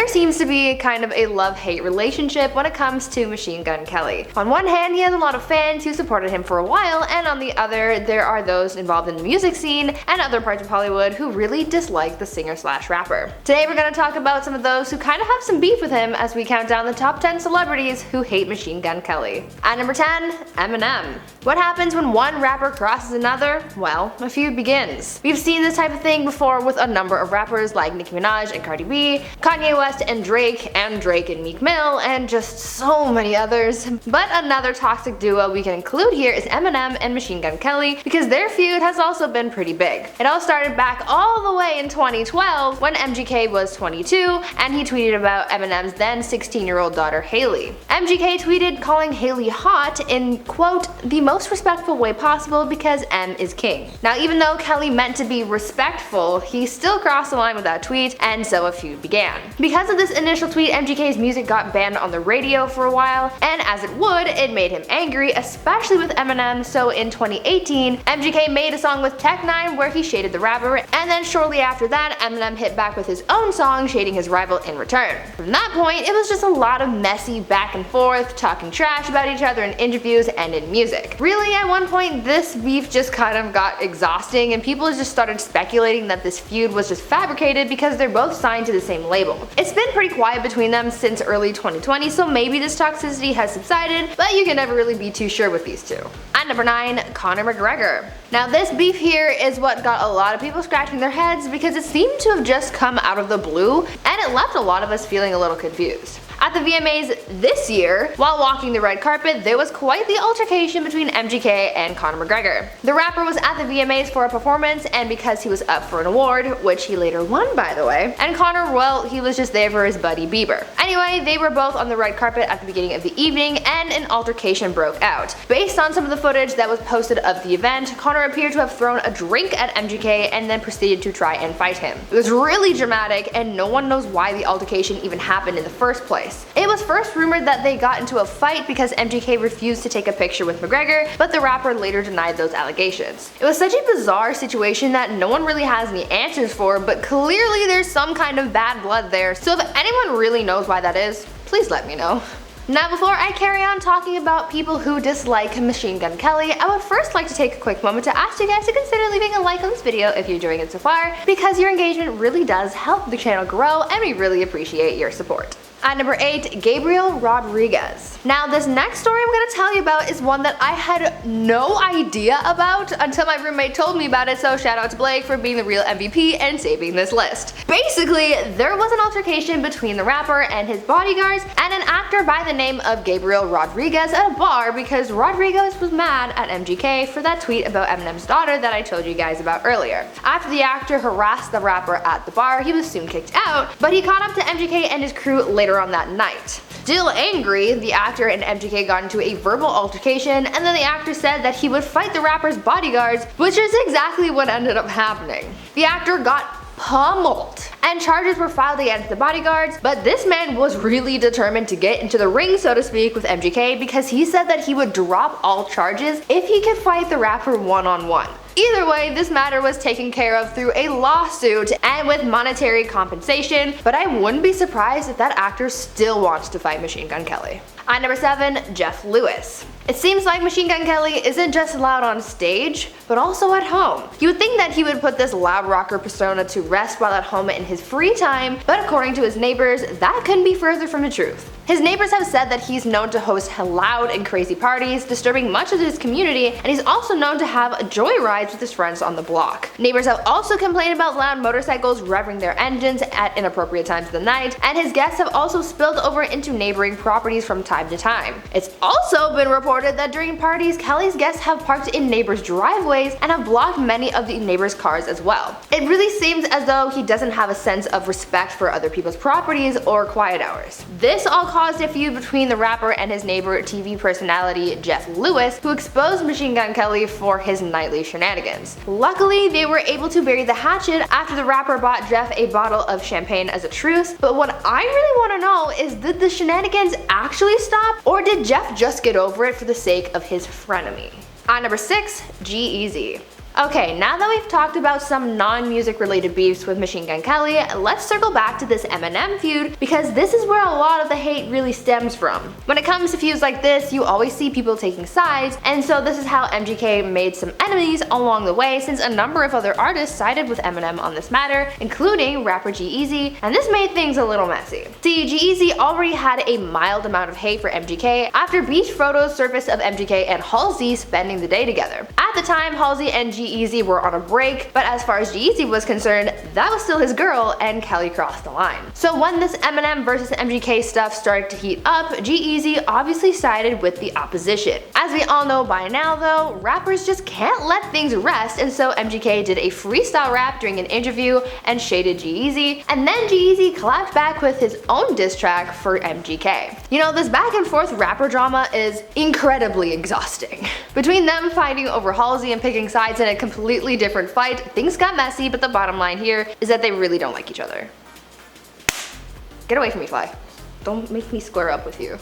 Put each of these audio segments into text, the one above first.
There seems to be kind of a love-hate relationship when it comes to Machine Gun Kelly. On one hand, he has a lot of fans who supported him for a while, and on the other, there are those involved in the music scene and other parts of Hollywood who really dislike the singer-slash-rapper. Today we're going to talk about some of those who kind of have some beef with him as we count down the top 10 celebrities who hate Machine Gun Kelly. At number 10, Eminem. What happens when one rapper crosses another? Well, a feud begins. We've seen this type of thing before with a number of rappers like Nicki Minaj and Cardi B, Kanye West and Drake and Meek Mill, and just so many others. But another toxic duo we can include here is Eminem and Machine Gun Kelly, because their feud has also been pretty big. It all started back all the way in 2012 when MGK was 22 and he tweeted about Eminem's then 16-year-old daughter Haley. MGK tweeted calling Haley hot in, quote, the most respectful way possible because M is king. Now, even though Kelly meant to be respectful, he still crossed the line with that tweet, and so a feud began. Because of this initial tweet, MGK's music got banned on the radio for a while, and as it would, it made him angry, especially with Eminem, so in 2018, MGK made a song with Tech Nine where he shaded the rapper, and then shortly after that, Eminem hit back with his own song shading his rival in return. From that point, it was just a lot of messy back and forth, talking trash about each other in interviews and in music. Really, at one point, this beef just kind of got exhausting, and people just started speculating that this feud was just fabricated because they're both signed to the same label. It's been pretty quiet between them since early 2020, so maybe this toxicity has subsided, but you can never really be too sure with these two. At number 9, Conor McGregor. Now this beef here is what got a lot of people scratching their heads because it seemed to have just come out of the blue, and it left a lot of us feeling a little confused. At the VMAs this year, while walking the red carpet, there was quite the altercation between MGK and Conor McGregor. The rapper was at the VMAs for a performance, and because he was up for an award, which he later won by the way, and Conor, well, he was just there for his buddy Bieber. Anyway, they were both on the red carpet at the beginning of the evening, and an altercation broke out. Based on some of the footage that was posted of the event, Conor appeared to have thrown a drink at MGK and then proceeded to try and fight him. It was really dramatic, and no one knows why the altercation even happened in the first place. It was first rumored that they got into a fight because MGK refused to take a picture with McGregor, but the rapper later denied those allegations. It was such a bizarre situation that no one really has any answers for, but clearly there's some kind of bad blood there, so if anyone really knows why that is, please let me know. Now, before I carry on talking about people who dislike Machine Gun Kelly, I would first like to take a quick moment to ask you guys to consider leaving a like on this video if you're enjoying it so far, because your engagement really does help the channel grow and we really appreciate your support. At number 8, Gabriel Rodriguez. Now this next story I'm going to tell you about is one that I had no idea about until my roommate told me about it, so shout out to Blake for being the real MVP and saving this list. Basically, there was an altercation between the rapper and his bodyguards and an actor by the name of Gabriel Rodriguez at a bar because Rodriguez was mad at MGK for that tweet about Eminem's daughter that I told you guys about earlier. After the actor harassed the rapper at the bar, he was soon kicked out, but he caught up to MGK and his crew later on that night. Still angry, the actor and MGK got into a verbal altercation, and then the actor said that he would fight the rapper's bodyguards, which is exactly what ended up happening. The actor got pummeled, and charges were filed against the bodyguards, but this man was really determined to get into the ring, so to speak, with MGK because he said that he would drop all charges if he could fight the rapper one-on-one. Either way, this matter was taken care of through a lawsuit and with monetary compensation, but I wouldn't be surprised if that actor still wants to fight Machine Gun Kelly. At number 7, Jeff Lewis. It seems like Machine Gun Kelly isn't just loud on stage, but also at home. You would think that he would put this loud rocker persona to rest while at home in his free time, but according to his neighbors, that couldn't be further from the truth. His neighbors have said that he's known to host loud and crazy parties, disturbing much of his community, and he's also known to have joyrides with his friends on the block. Neighbors have also complained about loud motorcycles revving their engines at inappropriate times of the night, and his guests have also spilled over into neighboring properties from time to time. It's also been reported that during parties, Kelly's guests have parked in neighbors' driveways and have blocked many of the neighbors' cars as well. It really seems as though he doesn't have a sense of respect for other people's properties or quiet hours. This all caused a feud between the rapper and his neighbor TV personality Jeff Lewis, who exposed Machine Gun Kelly for his nightly shenanigans. Luckily, they were able to bury the hatchet after the rapper bought Jeff a bottle of champagne as a truce, but what I really want to know is, did the shenanigans actually stop, or did Jeff just get over it for the sake of his frenemy? At number 6, G-Eazy. Okay, now that we've talked about some non-music related beefs with Machine Gun Kelly, let's circle back to this Eminem feud because this is where a lot of the hate really stems from. When it comes to feuds like this, you always see people taking sides, and so this is how MGK made some enemies along the way since a number of other artists sided with Eminem on this matter, including rapper G-Eazy, and this made things a little messy. See, G-Eazy already had a mild amount of hate for MGK after beach photos surfaced of MGK and Halsey spending the day together. At the time, Halsey and G-Eazy were on a break, but as far as G-Eazy was concerned, that was still his girl and Kelly crossed the line. So when this Eminem versus MGK stuff started to heat up, G-Eazy obviously sided with the opposition. As we all know by now though, rappers just can't let things rest, and so MGK did a freestyle rap during an interview and shaded G-Eazy, and then G-Eazy collabed back with his own diss track for MGK. You know, this back and forth rapper drama is incredibly exhausting. Between them fighting over Halsey and picking sides in a completely different fight, things got messy, but the bottom line here is that they really don't like each other. Get away from me, Fly. Don't make me square up with you.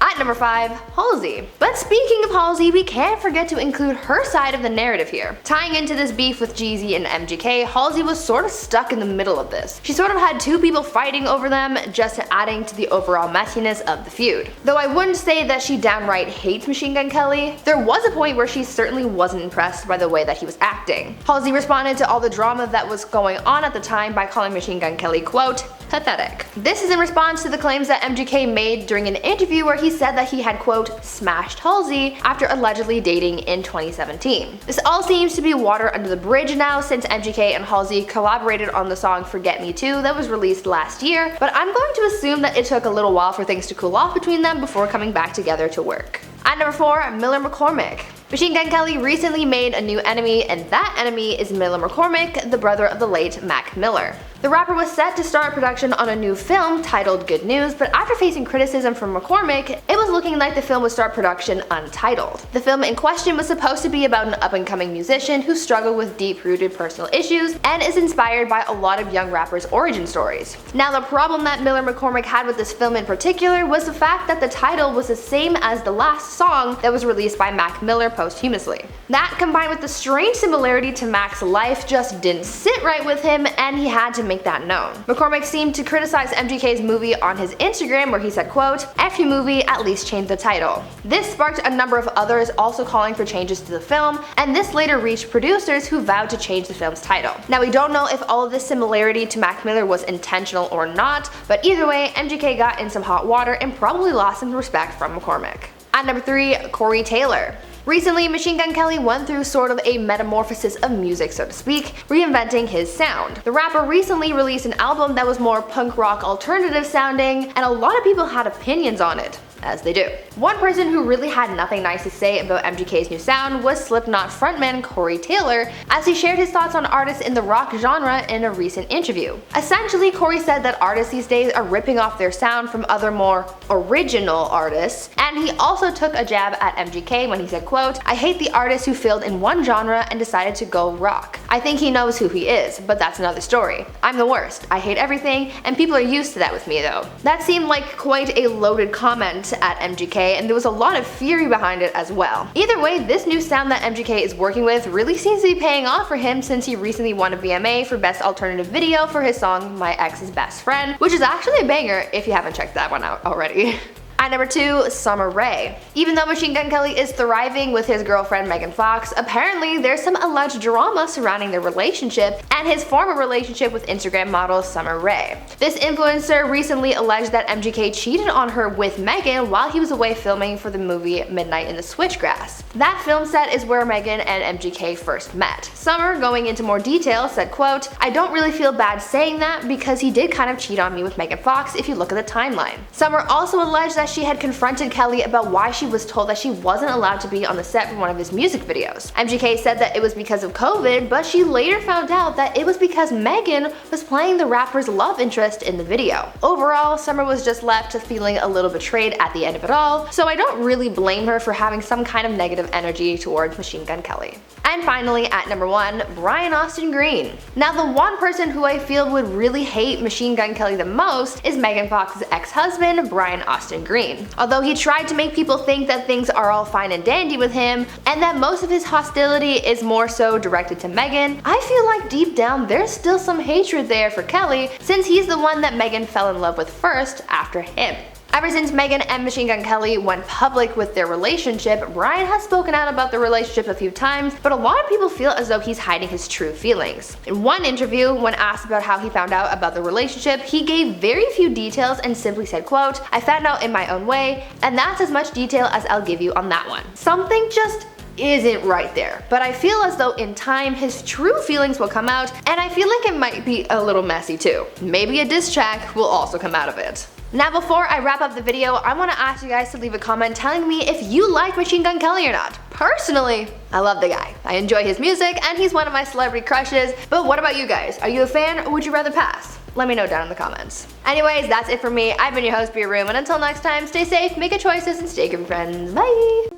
At number 5, Halsey. But speaking of Halsey, we can't forget to include her side of the narrative here. Tying into this beef with Jeezy and MGK, Halsey was sort of stuck in the middle of this. She sort of had two people fighting over them, just adding to the overall messiness of the feud. Though I wouldn't say that she downright hates Machine Gun Kelly, there was a point where she certainly wasn't impressed by the way that he was acting. Halsey responded to all the drama that was going on at the time by calling Machine Gun Kelly, quote, pathetic. This is in response to the claims that MGK made during an interview where he said that he had, quote, smashed Halsey after allegedly dating in 2017. This all seems to be water under the bridge now since MGK and Halsey collaborated on the song Forget Me Too that was released last year, but I'm going to assume that it took a little while for things to cool off between them before coming back together to work. At number 4, Miller McCormick. Machine Gun Kelly recently made a new enemy, and that enemy is Miller McCormick, the brother of the late Mac Miller. The rapper was set to start production on a new film titled Good News, but after facing criticism from McCormick, it was looking like the film would start production untitled. The film in question was supposed to be about an up-and-coming musician who struggled with deep-rooted personal issues and is inspired by a lot of young rappers' origin stories. Now, the problem that Miller McCormick had with this film in particular was the fact that the title was the same as the last song that was released by Mac Miller posthumously. That, combined with the strange similarity to Mac's life, just didn't sit right with him, and he had to make that known. McCormick seemed to criticize MGK's movie on his Instagram where he said, quote, F your movie, at least change the title. This sparked a number of others also calling for changes to the film, and this later reached producers who vowed to change the film's title. Now, we don't know if all of this similarity to Mac Miller was intentional or not, but either way, MGK got in some hot water and probably lost some respect from McCormick. At number 3, Corey Taylor. Recently, Machine Gun Kelly went through sort of a metamorphosis of music, so to speak, reinventing his sound. The rapper recently released an album that was more punk rock alternative sounding, and a lot of people had opinions on it. As they do. One person who really had nothing nice to say about MGK's new sound was Slipknot frontman Corey Taylor, as he shared his thoughts on artists in the rock genre in a recent interview. Essentially, Corey said that artists these days are ripping off their sound from other more original artists, and he also took a jab at MGK when he said, quote, I hate the artists who failed in one genre and decided to go rock. I think he knows who he is, but that's another story. I'm the worst. I hate everything, and people are used to that with me though. That seemed like quite a loaded comment at MGK, and there was a lot of fury behind it as well. Either way, this new sound that MGK is working with really seems to be paying off for him since he recently won a VMA for Best Alternative Video for his song My Ex's Best Friend, which is actually a banger if you haven't checked that one out already. At number 2, Sommer Ray. Even though Machine Gun Kelly is thriving with his girlfriend Megan Fox, apparently there's some alleged drama surrounding their relationship and his former relationship with Instagram model Sommer Ray. This influencer recently alleged that MGK cheated on her with Megan while he was away filming for the movie Midnight in the Switchgrass. That film set is where Megan and MGK first met. Sommer, going into more detail, said, quote, I don't really feel bad saying that because he did kind of cheat on me with Megan Fox if you look at the timeline. Sommer also alleged that she had confronted Kelly about why she was told that she wasn't allowed to be on the set for one of his music videos. MGK said that it was because of COVID, but she later found out that it was because Megan was playing the rapper's love interest in the video. Overall, Sommer was just left feeling a little betrayed at the end of it all, so I don't really blame her for having some kind of negative energy towards Machine Gun Kelly. And finally, at number 1, Brian Austin Green. Now, the one person who I feel would really hate Machine Gun Kelly the most is Megan Fox's ex-husband, Brian Austin Green. screen. Although he tried to make people think that things are all fine and dandy with him, and that most of his hostility is more so directed to Megan, I feel like deep down there's still some hatred there for Kelly, since he's the one that Megan fell in love with first after him. Ever since Megan and Machine Gun Kelly went public with their relationship, Ryan has spoken out about the relationship a few times, but a lot of people feel as though he's hiding his true feelings. In one interview, when asked about how he found out about the relationship, he gave very few details and simply said, quote, "I found out in my own way, and that's as much detail as I'll give you on that one." Something just isn't right there, but I feel as though in time his true feelings will come out, and I feel like it might be a little messy too. Maybe a diss track will also come out of it. Now before I wrap up the video, I want to ask you guys to leave a comment telling me if you like Machine Gun Kelly or not. Personally, I love the guy. I enjoy his music and he's one of my celebrity crushes, but what about you guys? Are you a fan or would you rather pass? Let me know down in the comments. Anyways, that's it for me. I've been your host, Be Room, and until next time, stay safe, make good choices, and stay good friends. Bye!